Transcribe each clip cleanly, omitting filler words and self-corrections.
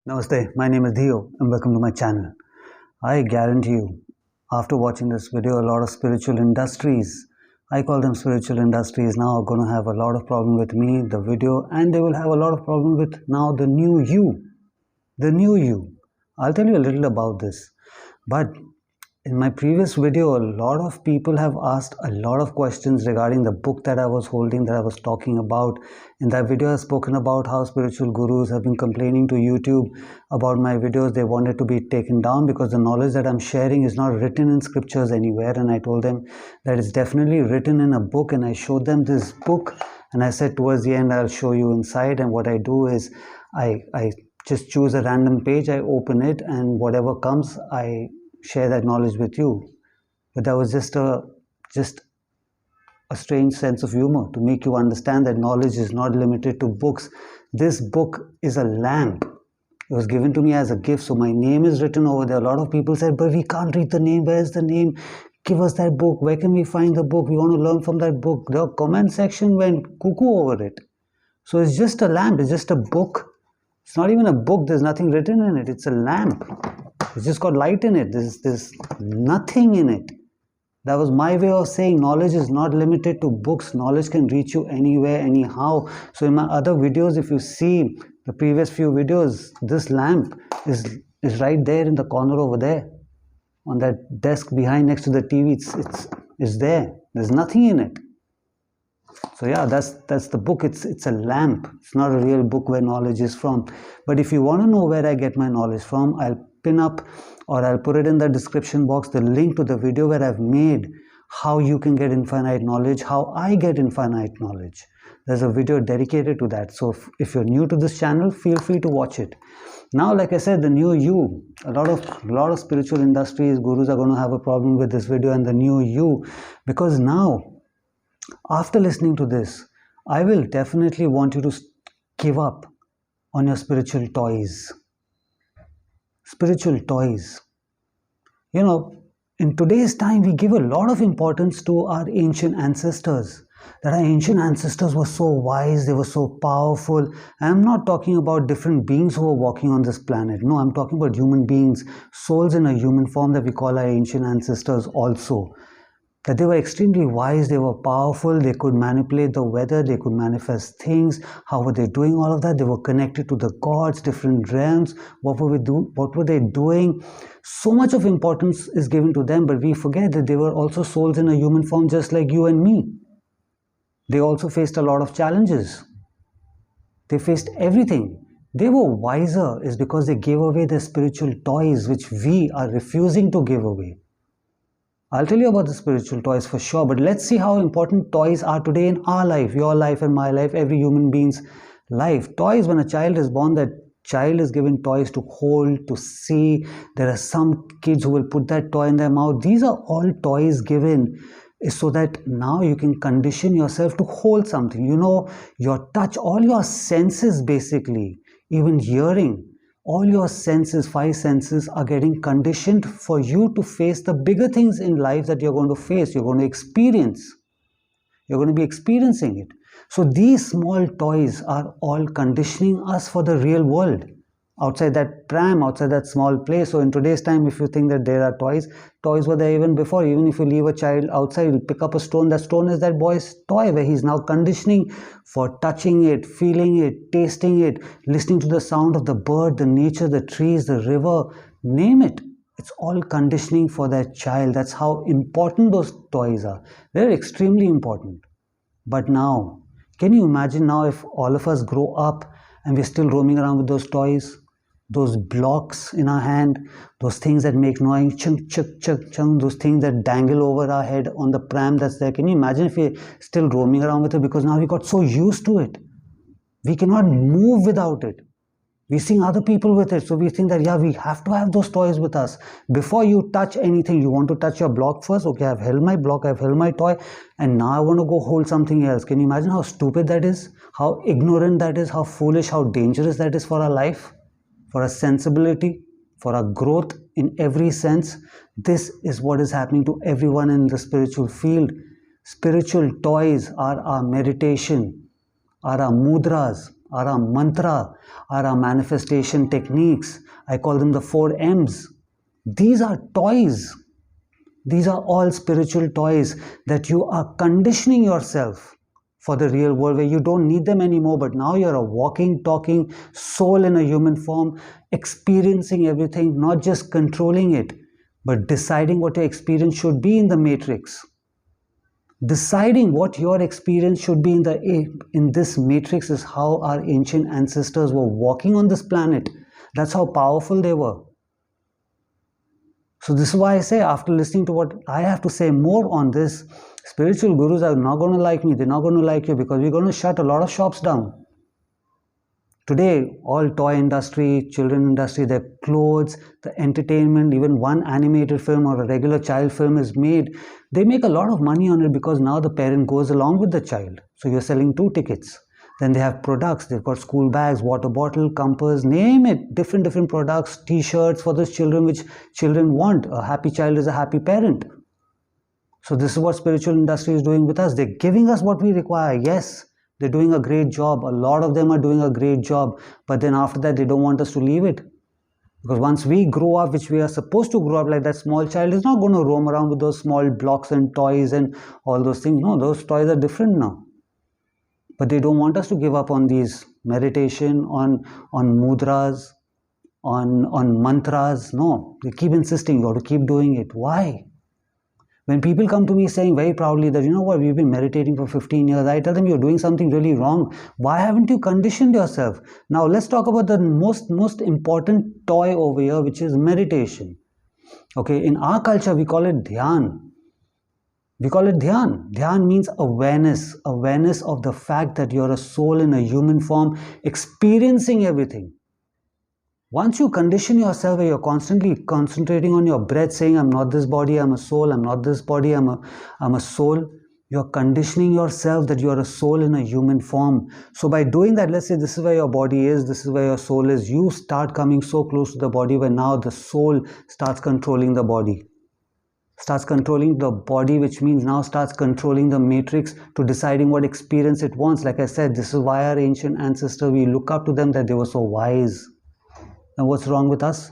Namaste, my name is Dhieyo and welcome to my channel. I guarantee you, after watching this video, a lot of spiritual industries, I call them spiritual industries, now are going to have a lot of problem with me, the video, and they will have a lot of problem with now the new you. The new you. I'll tell you a little about this. But in my previous video, a lot of people have asked a lot of questions regarding the book that I was holding, that I was talking about. In that video, I've spoken about how spiritual gurus have been complaining to YouTube about my videos. They wanted to be taken down because the knowledge that I'm sharing is not written in scriptures anywhere. And I told them that it's definitely written in a book. And I showed them this book. And I said towards the end, I'll show you inside. And what I do is I just choose a random page, I open it, and whatever comes, I share that knowledge with you. But that was just a strange sense of humor to make you understand that knowledge is not limited to books. This book is a lamp. It was given to me as a gift, so my name is written over there. A lot of people said, but we can't read the name. Where's the name? Give us that book. Where can we find the book? We want to learn from that book. The comment section went cuckoo over it. So it's just a lamp. It's just a book. It's not even a book. There's nothing written in it. It's a lamp. It's just got light in it. There's nothing in it. That was my way of saying knowledge is not limited to books. Knowledge can reach you anywhere, anyhow. So in my other videos, if you see the previous few videos, this lamp is right there in the corner over there. On that desk behind next to the TV, it's there. There's nothing in it. So yeah, that's the book. It's a lamp. It's not a real book where knowledge is from. But if you want to know where I get my knowledge from, I'll pin up or I'll put it in the description box the link to the video where I've made how you can get infinite knowledge, how I get infinite knowledge. There's a video dedicated to that. So if you're new to this channel, feel free to watch it. Now, like I said, the new you, a lot of spiritual industries, gurus are going to have a problem with this video and the new you, because now, after listening to this, I will definitely want you to give up on your spiritual toys. Spiritual toys. You know, in today's time, we give a lot of importance to our ancient ancestors. That our ancient ancestors were so wise, they were so powerful. I'm not talking about different beings who were walking on this planet. No, I'm talking about human beings, souls in a human form that we call our ancient ancestors also. That they were extremely wise, they were powerful, they could manipulate the weather, they could manifest things. How were they doing all of that? They were connected to the gods, different realms. What were they doing? So much of importance is given to them, but we forget that they were also souls in a human form just like you and me. They also faced a lot of challenges. They faced everything. They were wiser is because they gave away their spiritual toys, which we are refusing to give away. I'll tell you about the spiritual toys for sure, but let's see how important toys are today in our life, your life and my life, every human being's life. Toys, when a child is born, that child is given toys to hold, to see. There are some kids who will put that toy in their mouth. These are all toys given so that now you can condition yourself to hold something. You know, your touch, all your senses basically, even hearing. All your senses, 5 senses, are getting conditioned for you to face the bigger things in life that you're going to face, you're going to experience. You're going to be experiencing it. So these small toys are all conditioning us for the real world. Outside that pram, outside that small place. So in today's time, if you think that there are toys were there even before. Even if you leave a child outside, you'll pick up a stone. That stone is that boy's toy where he's now conditioning for touching it, feeling it, tasting it, listening to the sound of the bird, the nature, the trees, the river, name it. It's all conditioning for that child. That's how important those toys are. They're extremely important. But now, can you imagine now if all of us grow up and we're still roaming around with those toys? Those blocks in our hand, those things that make noise, chung, chuk, chuk, chung, those things that dangle over our head on the pram that's there. Can you imagine if we're still roaming around with it? Because now we got so used to it. We cannot move without it. We're seeing other people with it. So we think that, yeah, we have to have those toys with us. Before you touch anything, you want to touch your block first. Okay, I've held my block, I've held my toy, and now I want to go hold something else. Can you imagine how stupid that is? How ignorant that is? How foolish, how dangerous that is for our life? For our sensibility, for our growth in every sense. This is what is happening to everyone in the spiritual field. Spiritual toys are our meditation, are our mudras, are our mantra, are our manifestation techniques. I call them the 4 M's. These are toys. These are all spiritual toys that you are conditioning yourself for the real world, where you don't need them anymore, but now you're a walking, talking soul in a human form, experiencing everything, not just controlling it, but deciding what your experience should be in the matrix. Deciding what your experience should be in this matrix is how our ancient ancestors were walking on this planet. That's how powerful they were. So this is why I say, after listening to what I have to say more on this, spiritual gurus are not going to like me. They're not going to like you, because we're going to shut a lot of shops down. Today, all toy industry, children industry, their clothes, the entertainment, even one animated film or a regular child film is made. They make a lot of money on it because now the parent goes along with the child. So you're selling 2 tickets. Then they have products. They've got school bags, water bottle, compass, name it. Different products, t-shirts for those children which children want. A happy child is a happy parent. So this is what spiritual industry is doing with us. They're giving us what we require. Yes, they're doing a great job. A lot of them are doing a great job. But then after that, they don't want us to leave it. Because once we grow up, which we are supposed to grow up, like that small child is not going to roam around with those small blocks and toys and all those things. No, those toys are different now. But they don't want us to give up on these meditation, on mudras, on mantras. No, they keep insisting you have to keep doing it. Why? When people come to me saying very proudly that, you know what, we've been meditating for 15 years, I tell them you're doing something really wrong. Why haven't you conditioned yourself? Now let's talk about the most important toy over here, which is meditation. Okay, in our culture, we call it Dhyan. We call it Dhyan. Dhyan means awareness. Awareness of the fact that you're a soul in a human form, experiencing everything. Once you condition yourself where you're constantly concentrating on your breath, saying, I'm not this body, I'm a soul, I'm not this body, I'm a soul, you're conditioning yourself that you're a soul in a human form. So by doing that, let's say this is where your body is, this is where your soul is, you start coming so close to the body where now the soul starts controlling the body. Starts controlling the body, which means now starts controlling the matrix to deciding what experience it wants. Like I said, this is why our ancient ancestors, we look up to them that they were so wise. Now what's wrong with us?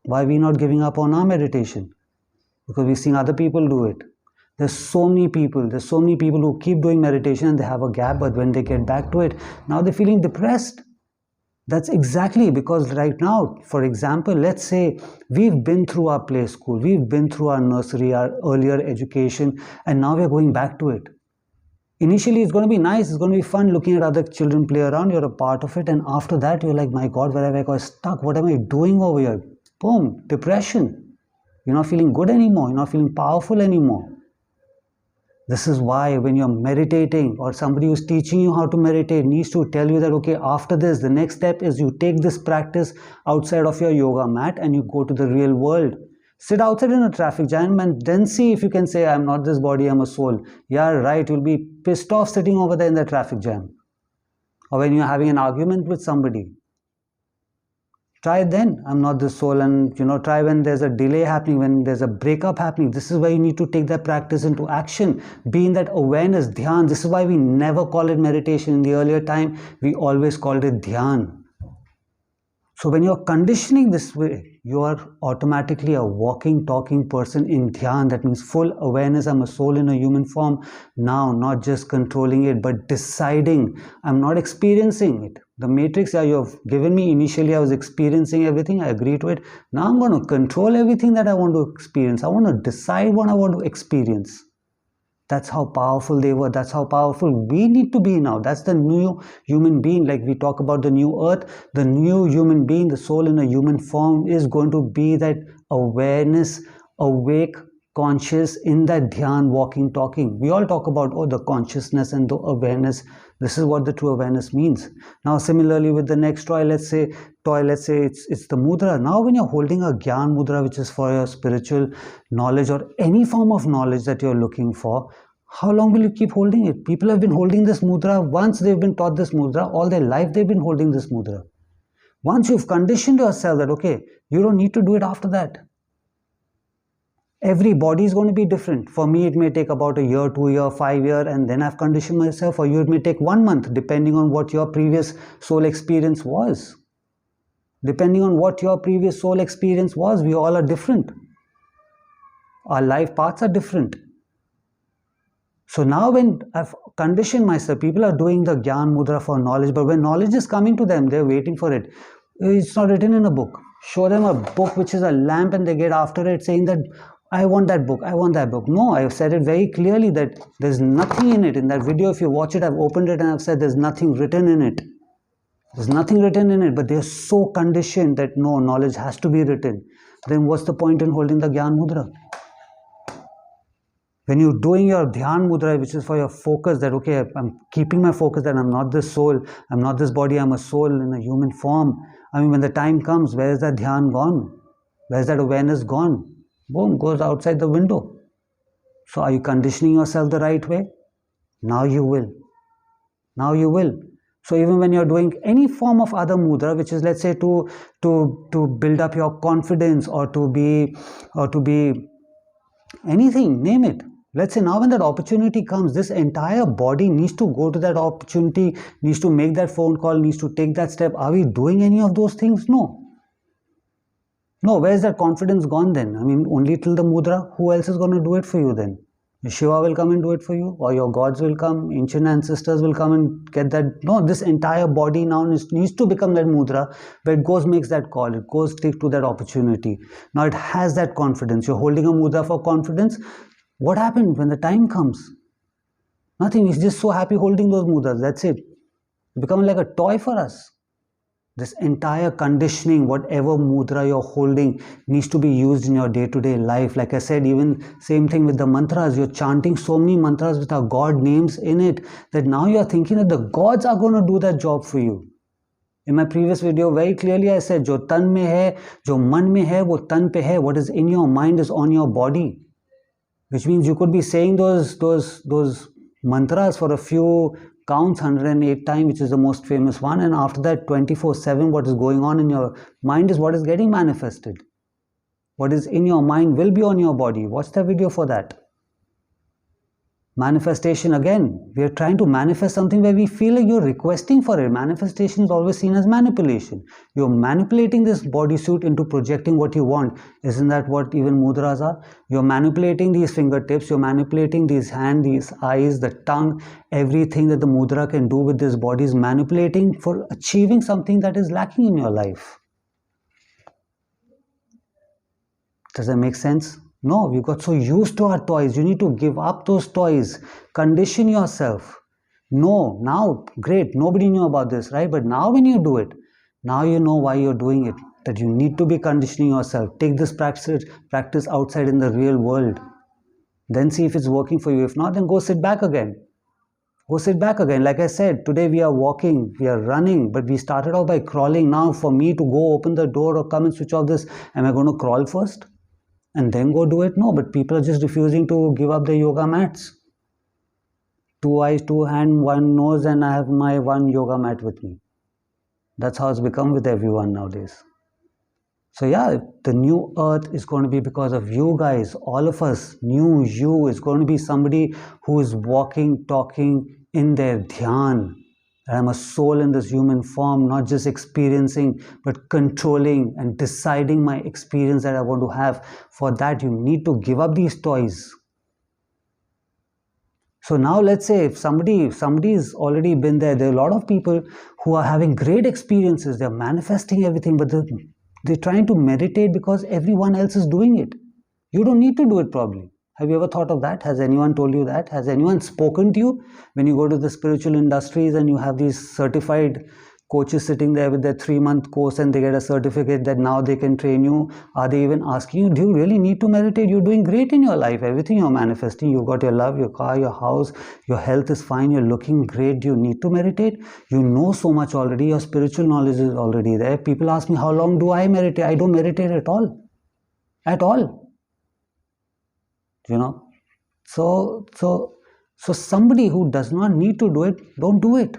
Why are we not giving up on our meditation? Because we've seen other people do it. There's so many people who keep doing meditation and they have a gap, but when they get back to it, now they're feeling depressed. That's exactly because right now, for example, let's say we've been through our play school, we've been through our nursery, our earlier education, and now we're going back to it. Initially, it's going to be nice, it's going to be fun looking at other children play around, you're a part of it, and after that, you're like, my God, where have I got stuck? What am I doing over here? Boom, depression. You're not feeling good anymore, you're not feeling powerful anymore. This is why when you're meditating or somebody who's teaching you how to meditate needs to tell you that, okay, after this, the next step is you take this practice outside of your yoga mat and you go to the real world. Sit outside in a traffic jam and then see if you can say, I'm not this body, I'm a soul. Yeah, right, you'll be pissed off sitting over there in the traffic jam. Or when you're having an argument with somebody. Try then, I'm not this soul, and try when there's a delay happening, when there's a breakup happening. This is why you need to take that practice into action. Be in that awareness, Dhyan. This is why we never call it meditation. In the earlier time, we always called it Dhyan. So when you're conditioning this way, you are automatically a walking, talking person in Dhyan. That means full awareness. I'm a soul in a human form. Now, not just controlling it, but deciding. I'm not experiencing it. The matrix, yeah, you have given me. Initially, I was experiencing everything. I agree to it. Now I'm going to control everything that I want to experience. I want to decide what I want to experience. That's how powerful they were. That's how powerful we need to be now. That's the new human being. Like we talk about the new earth, the new human being, the soul in a human form is going to be that awareness, awake, conscious in that Dhyan, walking, talking. We all talk about, the consciousness and the awareness. This is what the true awareness means. Now, similarly with the next toy, let's say it's the mudra. Now, when you're holding a Gyan mudra, which is for your spiritual knowledge or any form of knowledge that you're looking for, how long will you keep holding it? People have been holding this mudra. Once they've been taught this mudra, all their life they've been holding this mudra. Once you've conditioned yourself that, okay, you don't need to do it after that. Every body is going to be different. For me, it may take about a year, 2 year, 5 year, and then I've conditioned myself. For you, it may take 1 month, depending on what your previous soul experience was. Depending on what your previous soul experience was, we all are different. Our life paths are different. So now when I've conditioned myself, people are doing the Dhyan Mudra for knowledge, but when knowledge is coming to them, they're waiting for it. It's not written in a book. Show them a book which is a lamp and they get after it saying that, I want that book, I want that book. No, I've said it very clearly that there's nothing in it. In that video, if you watch it, I've opened it and I've said there's nothing written in it. There's nothing written in it, but they're so conditioned that no, knowledge has to be written. Then what's the point in holding the Dhyan Mudra? When you're doing your Dhyan Mudra, which is for your focus, that okay, I'm keeping my focus that I'm not this soul, I'm not this body, I'm a soul in a human form. I mean, when the time comes, where is that Dhyan gone? Where is that awareness gone? Boom, goes outside the window. So are you conditioning yourself the right way? Now you will. Now you will. So even when you're doing any form of other mudra, which is, let's say, to build up your confidence or to be anything, name it. Let's say now when that opportunity comes, this entire body needs to go to that opportunity, needs to make that phone call, needs to take that step. Are we doing any of those things? No. No, where's that confidence gone then? I mean, only till the mudra, who else is going to do it for you then? Shiva will come and do it for you, or your gods will come, ancient ancestors will come and get that. No, this entire body now needs to become that mudra, where it goes, makes that call, it goes, take to that opportunity. Now it has that confidence. You're holding a mudra for confidence. What happened when the time comes? Nothing. He's just so happy holding those mudras. That's it. It becomes like a toy for us. This entire conditioning, whatever mudra you're holding, needs to be used in your day-to-day life. Like I said, even same thing with the mantras. You're chanting so many mantras with our God names in it that now you're thinking that the gods are going to do that job for you. In my previous video, very clearly I said, jo tan mein hai, jo man mein hai, wo tan pe hai. What is in your mind is on your body. Which means you could be saying those mantras for a few counts, 108 times, which is the most famous one, and after that 24/7 what is going on in your mind is what is getting manifested. What is in your mind will be on your body. Watch the video for that. Manifestation, again, we are trying to manifest something where we feel like you're requesting for it. Manifestation is always seen as manipulation. You're manipulating this bodysuit into projecting what you want. Isn't that what even mudras are? You're manipulating these fingertips, you're manipulating these hands, these eyes, the tongue, everything that the mudra can do with this body is manipulating for achieving something that is lacking in your life. Does that make sense? No, we got so used to our toys. You need to give up those toys. Condition yourself. No, now, great, nobody knew about this, right? But now when you do it, now you know why you're doing it. That you need to be conditioning yourself. Take this practice outside in the real world. Then see if it's working for you. If not, then go sit back again. Go sit back again. Like I said, today we are walking, we are running, but we started off by crawling. Now for me to go open the door or come and switch off this, am I going to crawl first? And then go do it? No, but people are just refusing to give up their yoga mats. 2 eyes, 2 hands, 1 nose, and I have my 1 yoga mat with me. That's how it's become with everyone nowadays. So yeah, the new earth is going to be because of you guys, all of us. New you is going to be somebody who is walking, talking in their dhyan. I'm a soul in this human form, not just experiencing, but controlling and deciding my experience that I want to have. For that, you need to give up these toys. So now let's say if somebody's already been there, there are a lot of people who are having great experiences. They're manifesting everything, but they're trying to meditate because everyone else is doing it. You don't need to do it probably. Have you ever thought of that? Has anyone told you that? Has anyone spoken to you when you go to the spiritual industries and you have these certified coaches sitting there with their 3-month course and they get a certificate that now they can train you? Are they even asking you, do you really need to meditate? You're doing great in your life. Everything you're manifesting. You've got your love, your car, your house, your health is fine. You're looking great. Do you need to meditate? You know so much already. Your spiritual knowledge is already there. People ask me, how long do I meditate? I don't meditate at all. At all. You know, so somebody who does not need to do it, don't do it.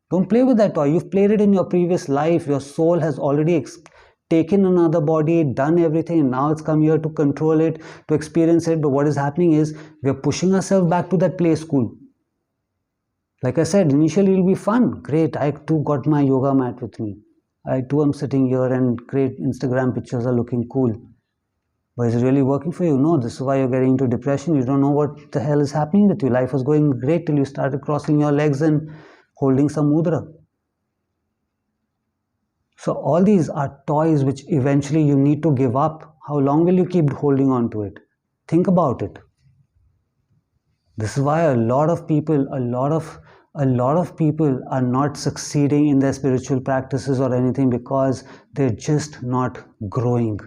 Don't play with that toy. You've played it in your previous life. Your soul has already taken another body, done everything, and now it's come here to control it, to experience it. But what is happening is we are pushing ourselves back to that play school. Like I said, initially it'll be fun. Great, I too got my yoga mat with me. I too am sitting here and great Instagram pictures are looking cool. But is it really working for you? No, this is why you're getting into depression. You don't know what the hell is happening with you. Life was going great till you started crossing your legs and holding some mudra. So all these are toys which eventually you need to give up. How long will you keep holding on to it? Think about it. This is why a lot of people are not succeeding in their spiritual practices or anything, because they're just not growing.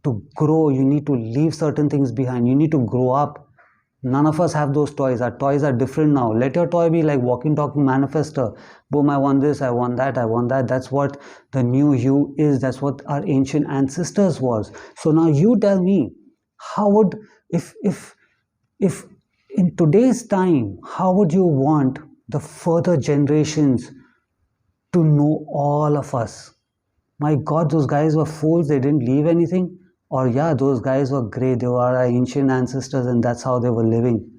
To grow, you need to leave certain things behind. You need to grow up. None of us have those toys. Our toys are different now. Let your toy be like walking, talking manifester. Boom, I want this, I want that, I want that. That's what the new you is. That's what our ancient ancestors was. So now you tell me, how would, if in today's time, how would you want the further generations to know all of us? My God, those guys were fools. They didn't leave anything. Or yeah, those guys were great. They were our ancient ancestors and that's how they were living.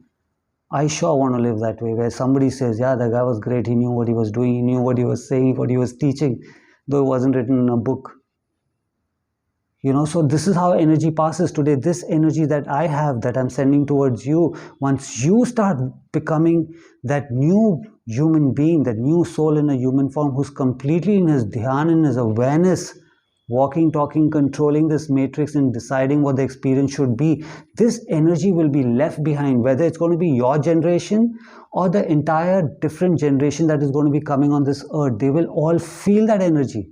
I sure want to live that way, where somebody says, yeah, that guy was great. He knew what he was doing. He knew what he was saying, what he was teaching, though it wasn't written in a book. So this is how energy passes today. This energy that I have, that I'm sending towards you, once you start becoming that new human being, that new soul in a human form, who's completely in his dhyan, in his awareness, walking, talking, controlling this matrix and deciding what the experience should be, this energy will be left behind, whether it's going to be your generation or the entire different generation that is going to be coming on this earth. They will all feel that energy.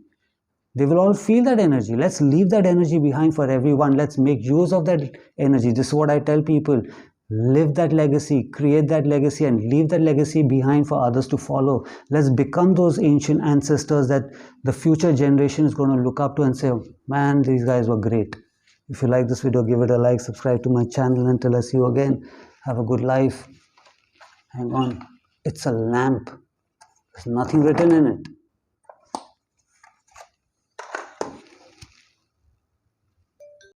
They will all feel that energy. Let's leave that energy behind for everyone. Let's make use of that energy. This is what I tell people. Live that legacy, create that legacy, and leave that legacy behind for others to follow. Let's become those ancient ancestors that the future generation is going to look up to and say, man, these guys were great. If you like this video, give it a like, subscribe to my channel. Until I see you again, have a good life. Hang on. It's a lamp. There's nothing written in it.